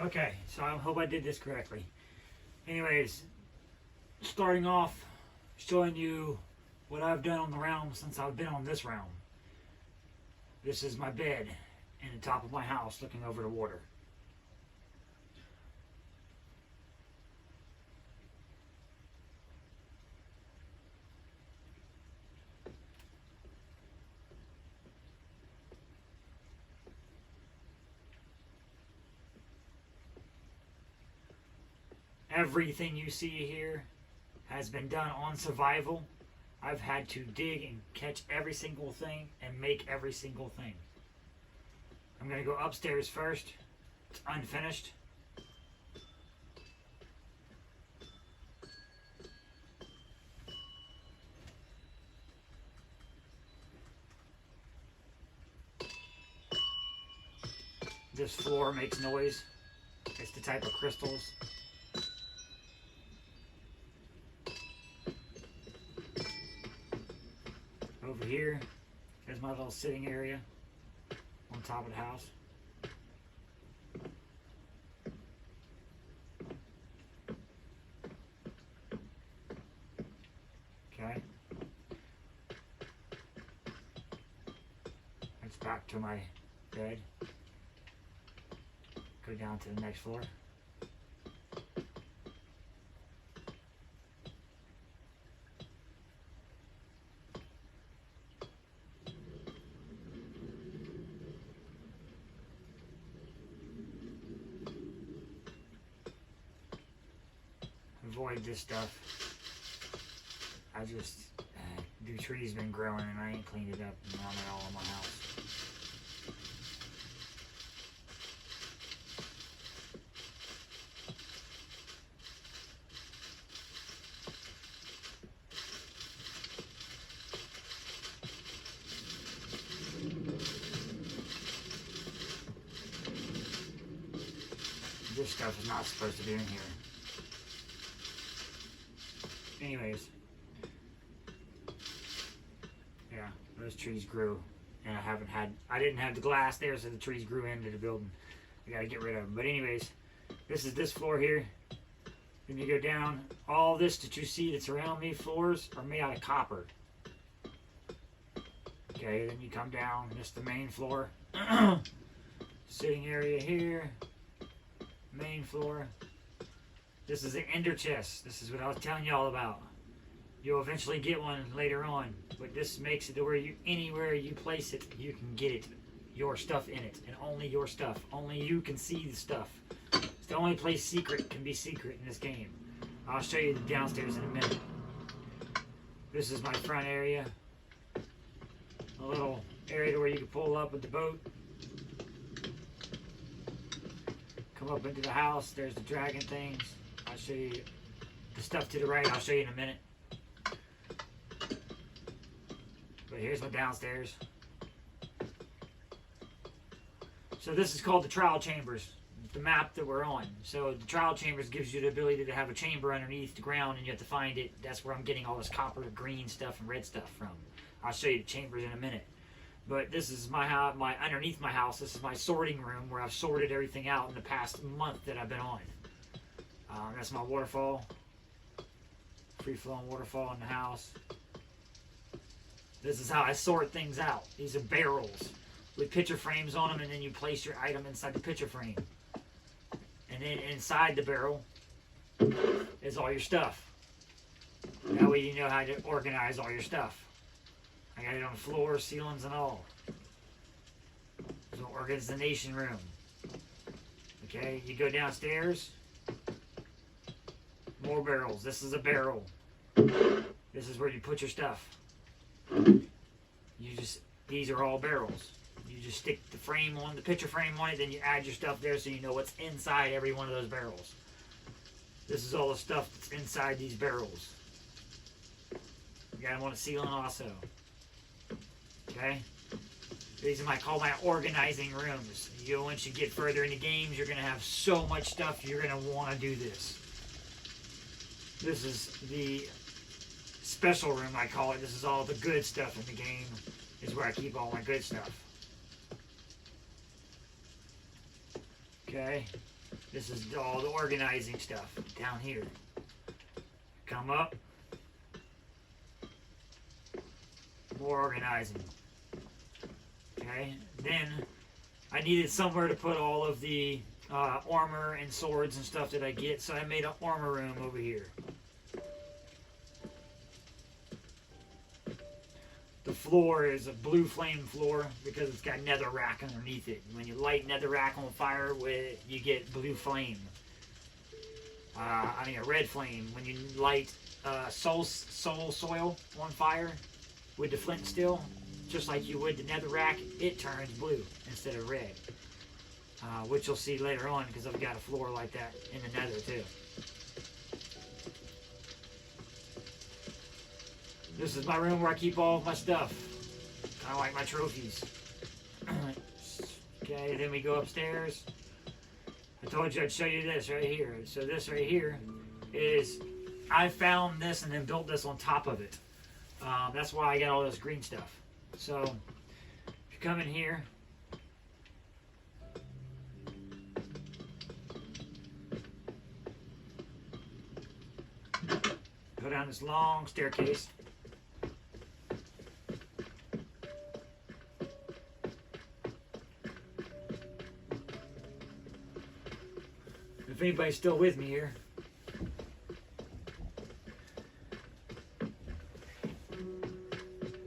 Okay, so I hope I did this correctly. Anyways, starting off, showing you what I've done on the realm since I've been on this realm. This is my bed in the top of my house looking over the water. Everything you see here has been done on survival. I've had to dig and catch every single thing and make every single thing. I'm going to go upstairs first. It's unfinished. This floor makes noise. It's the type of crystals. Over here is my little sitting area on top of the house. Okay. It's back to my bed. Go down to the next floor. Avoid this stuff. I just the tree's been growing and I ain't cleaned it up, and now they're all in my house. This stuff is not supposed to be in here. Anyways, yeah, those trees grew, and I didn't have the glass there, so the trees grew into the building. I gotta get rid of them. But anyways, this is this floor here. Then you go down. All this that you see that's around me, floors, are made out of copper. Okay, then you come down. This is the main floor. Sitting area here. Main floor. This is an ender chest. This is what I was telling you all about. You'll eventually get one later on, but this makes it to where anywhere you place it, you can get it, your stuff in it, and only your stuff. Only you can see the stuff. It's the only place secret can be secret in this game. I'll show you the downstairs in a minute. This is my front area. A little area where you can pull up with the boat. Come up into the house. There's the dragon things. I'll show you the stuff to the right. I'll show you in a minute. But here's my downstairs. So this is called the trial chambers, the map that we're on. So the trial chambers gives you the ability to have a chamber underneath the ground, and you have to find it. That's where I'm getting all this copper, green stuff, and red stuff from. I'll show you the chambers in a minute. But this is my underneath my house. This is my sorting room where I've sorted everything out in the past month that I've been on. That's my waterfall, free-flowing waterfall in the house. This is how I sort things out. These are barrels with picture frames on them, and then you place your item inside the picture frame. And then inside the barrel is all your stuff. That way you know how to organize all your stuff. I got it on the floor, ceilings, and all. There's an organization room. Okay, you go downstairs. More barrels. This is a barrel. This is where you put your stuff. These are all barrels. You just stick the frame on, the picture frame on it, then you add your stuff there so you know what's inside every one of those barrels. This is all the stuff that's inside these barrels. You got them on the ceiling also. Okay? These are called my organizing rooms. Once you get further into games, you're going to have so much stuff, you're going to want to do this. This is the special room, I call it. This is all the good stuff in the game. This is where I keep all my good stuff. Okay? This is all the organizing stuff down here. Come up. More organizing. Okay, then I needed somewhere to put all of the armor and swords and stuff that I get, so I made an armor room over here. The floor is a blue flame floor because it's got netherrack underneath it. When you light netherrack on fire, you get blue flame. A red flame. When you light soul soil on fire with the flint steel, just like you would the netherrack, it turns blue instead of red. Which you'll see later on because I've got a floor like that in the nether too. This is my room where I keep all of my stuff. Kind of like my trophies. Okay, then we go upstairs. I told you I'd show you this right here. So this right here is, I found this and then built this on top of it. That's why I got all this green stuff. So, if you come in here, go down this long staircase. If anybody's still with me here.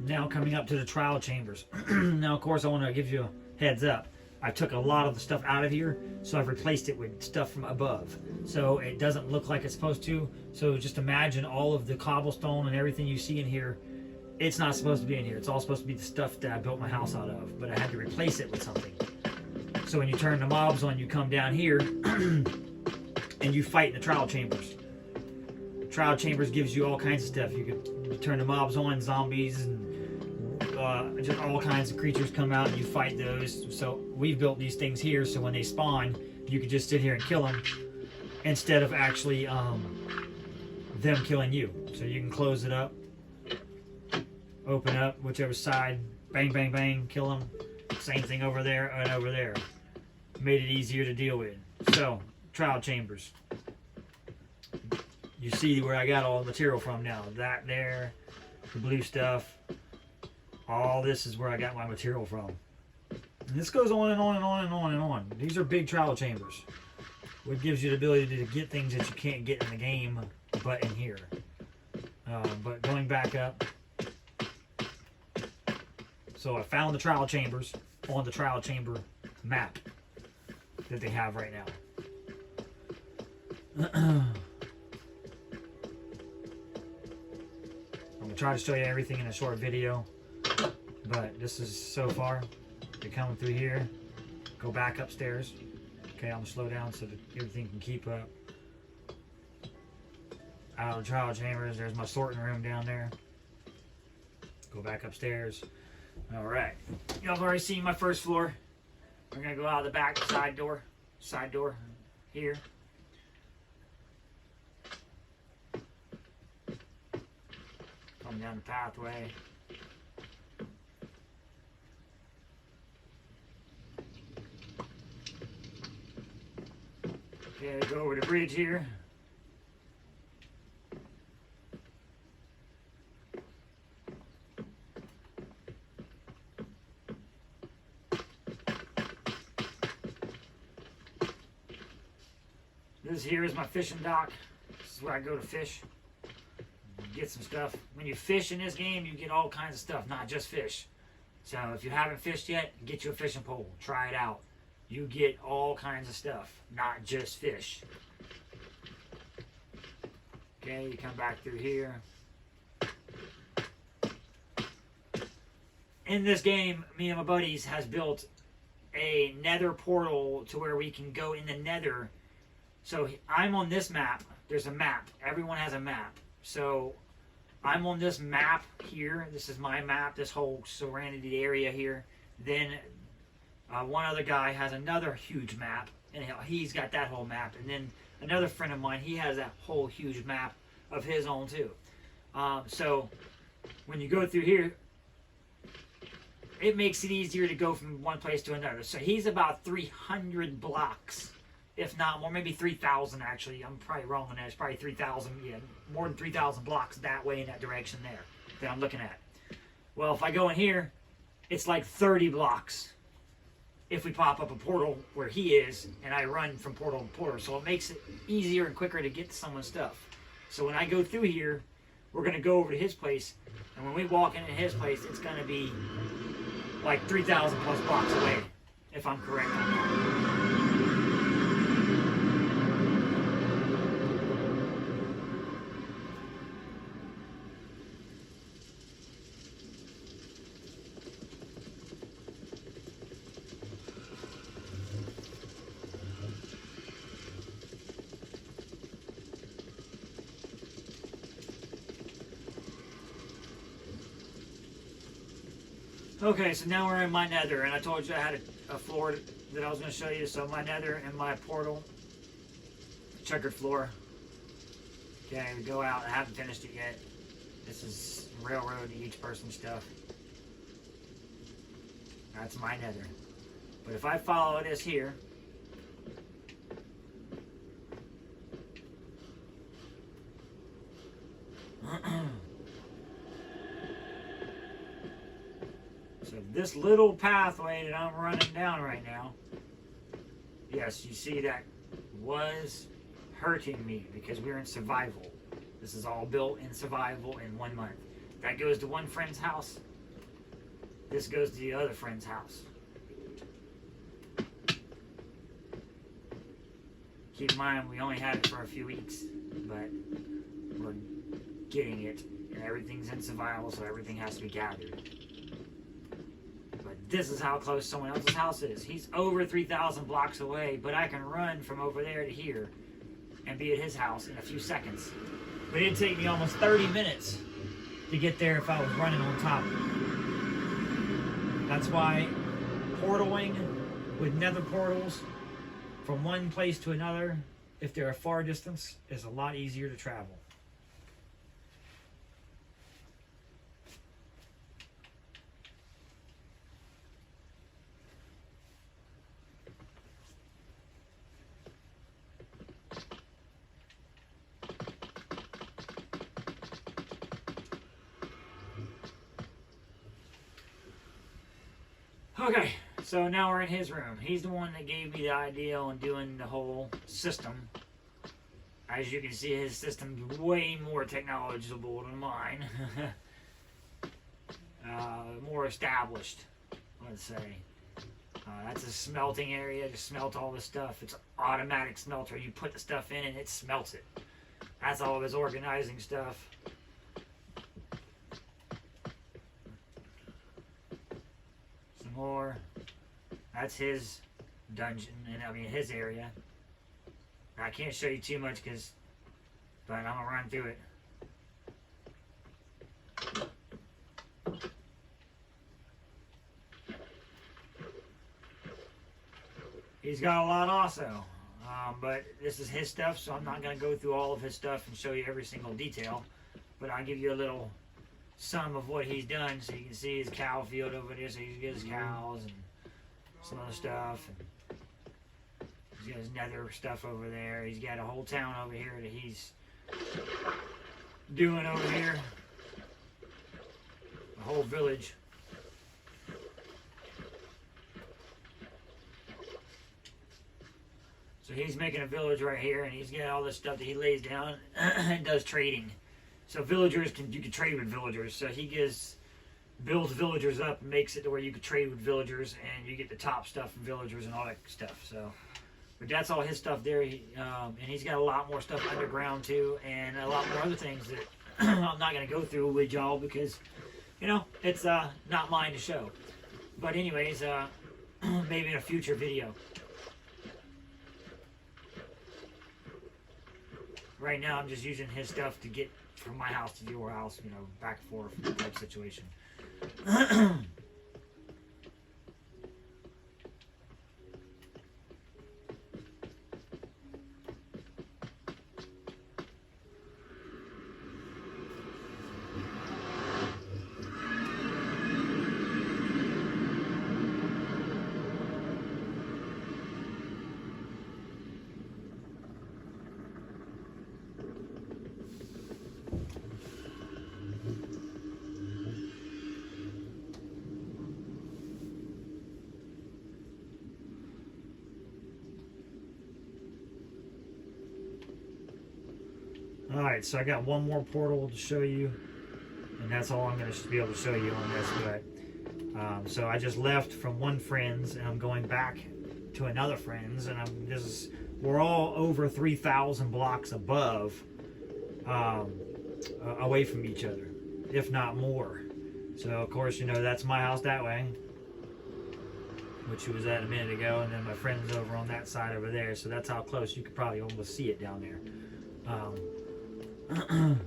Now coming up to the trial chambers. Now, of course, I want to give you a heads up. I took a lot of the stuff out of here, so I've replaced it with stuff from above. So it doesn't look like it's supposed to. So just imagine all of the cobblestone and everything you see in here. It's not supposed to be in here. It's all supposed to be the stuff that I built my house out of. But I had to replace it with something. So when you turn the mobs on, you come down here and you fight in the trial chambers. Trial chambers gives you all kinds of stuff. You can turn the mobs on, zombies, and just all kinds of creatures come out and you fight those. So we've built these things here so when they spawn, you can just sit here and kill them instead of actually them killing you. So you can close it up, open up whichever side, bang, bang, bang, kill them. Same thing over there and over there. Made it easier to deal with. So, trial chambers. You see where I got all the material from now. That there, the blue stuff. All this is where I got my material from. And this goes on and on and on and on and on. These are big trial chambers. What gives you the ability to get things that you can't get in the game, but in here. But going back up. So I found the trial chambers on the trial chamber map that they have right now. I'm going to try to show you everything in a short video. But this is so far. You're coming through here. Go back upstairs. Okay, I'm going to slow down so that everything can keep up. Out of the trial chambers, there's my sorting room down there. Go back upstairs. Alright. Y'all have already seen my first floor. We're going to go out the back side door. Side door here. Come down the pathway. Okay, go over the bridge here. This here is my fishing dock. This is where I go to fish. Get some stuff. When you fish in this game, you get all kinds of stuff, not just fish. So if you haven't fished yet, get you a fishing pole. Try it out. You get all kinds of stuff, not just fish. Okay, you come back through here. In this game, me and my buddies has built a nether portal to where we can go in the nether. So I'm on this map. There's a map. Everyone has a map. So I'm on this map here. This is my map, this whole surrounded area here. Then one other guy has another huge map, and he's got that whole map. And then another friend of mine, he has that whole huge map of his own too. So when you go through here, it makes it easier to go from one place to another. So he's about 300 blocks if not more, maybe 3,000 actually. I'm probably wrong on that. It's probably 3,000, yeah, more than 3,000 blocks that way in that direction there that I'm looking at. Well, if I go in here, it's like 30 blocks if we pop up a portal where he is and I run from portal to portal. So it makes it easier and quicker to get to someone's stuff. So when I go through here, we're going to go over to his place. And when we walk into his place, it's going to be like 3,000 plus blocks away, if I'm correct on that. Okay, so now we're in my nether, and I told you I had a floor that I was going to show you. So my nether and my portal, checkered floor. Okay, we go out. I haven't finished it yet. This is railroad to each person's stuff. That's my nether. But if I follow this here, so this little pathway that I'm running down right now, yes, you see that was hurting me because we're in survival. This is all built in survival in 1 month. That goes to one friend's house. This goes to the other friend's house. Keep in mind, we only had it for a few weeks, but we're getting it, and everything's in survival, so everything has to be gathered. But this is how close someone else's house is. He's over 3,000 blocks away, but I can run from over there to here and be at his house in a few seconds. But it'd take me almost 30 minutes to get there if I was running on top. That's why portaling with nether portals from one place to another, if they're a far distance, is a lot easier to travel. Okay, so now we're in his room. He's the one that gave me the idea on doing the whole system. As you can see, his system's way more technological than mine. More established, let's say. That's a smelting area to smelt all this stuff. It's an automatic smelter. You put the stuff in and it smelts it. That's all of his organizing stuff. More. That's his dungeon, and I mean his area. I can't show you too much but I'm gonna run through it. He's got a lot also, but this is his stuff, so I'm not gonna go through all of his stuff and show you every single detail. But I'll give you a little some of what he's done, so you can see his cow field over there, so he's got his cows and some other stuff, and he's got his nether stuff over there. He's got a whole town over here that he's doing over here, a whole village. So he's making a village right here, and he's got all this stuff that he lays down and does trading. So villagers you can trade with villagers. So he builds villagers up and makes it to where you can trade with villagers, and you get the top stuff from villagers and all that stuff. So, but that's all his stuff there. And he's got a lot more stuff underground too, and a lot more other things that I'm not going to go through with y'all because, it's not mine to show. But anyways, maybe in a future video. Right now, I'm just using his stuff to get from my house to your house, back and forth type situation. Alright, so I got one more portal to show you, and that's all I'm going to be able to show you on this. But so I just left from one friend's, and I'm going back to another friend's, and we're all over 3,000 blocks above, away from each other, if not more. So of course, you know, that's my house that way, which was at a minute ago, and then my friend's over on that side over there. So that's how close you could probably almost see it down there. And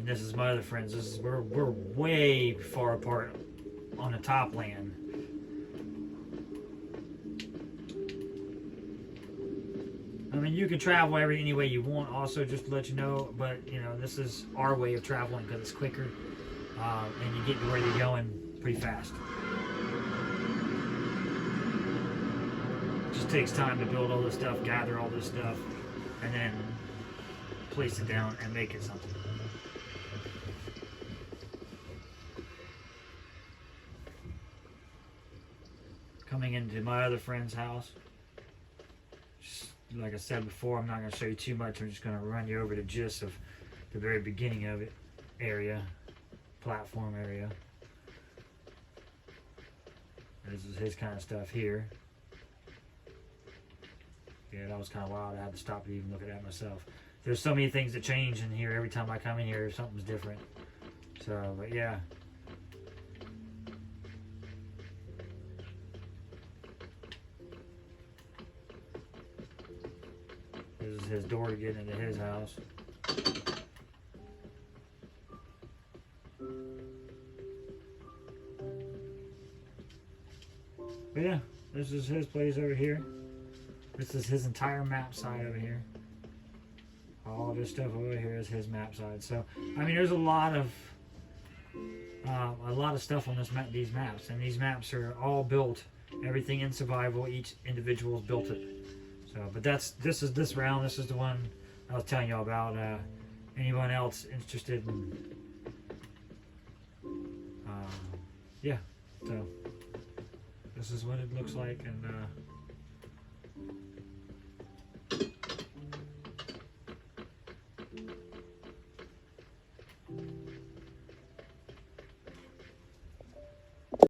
this is my other friends. We're way far apart on the top land. I mean, you can travel any way you want. Also, just to let you know, but you know, this is our way of traveling because it's quicker, and you get to where you're going pretty fast. It just takes time to build all this stuff, gather all this stuff, and then place it down and make it something. Coming into my other friend's house. Just like I said before, I'm not going to show you too much. I'm just going to run you over the gist of the very beginning of it. Platform area. This is his kind of stuff here. Yeah, that was kind of wild. I had to stop and even look at that myself. There's so many things that change in here every time I come in here. Something's different. So, but yeah. This is his door to get into his house. But yeah, this is his place over here. This is his entire map side over here. All of this stuff over here is his map side. So, I mean, there's a lot of stuff on these maps, and these maps are all built. Everything in survival, each individual's built it. So, but this is this round. This is the one I was telling y'all about. Anyone else interested in? Yeah. So, this is what it looks like, and.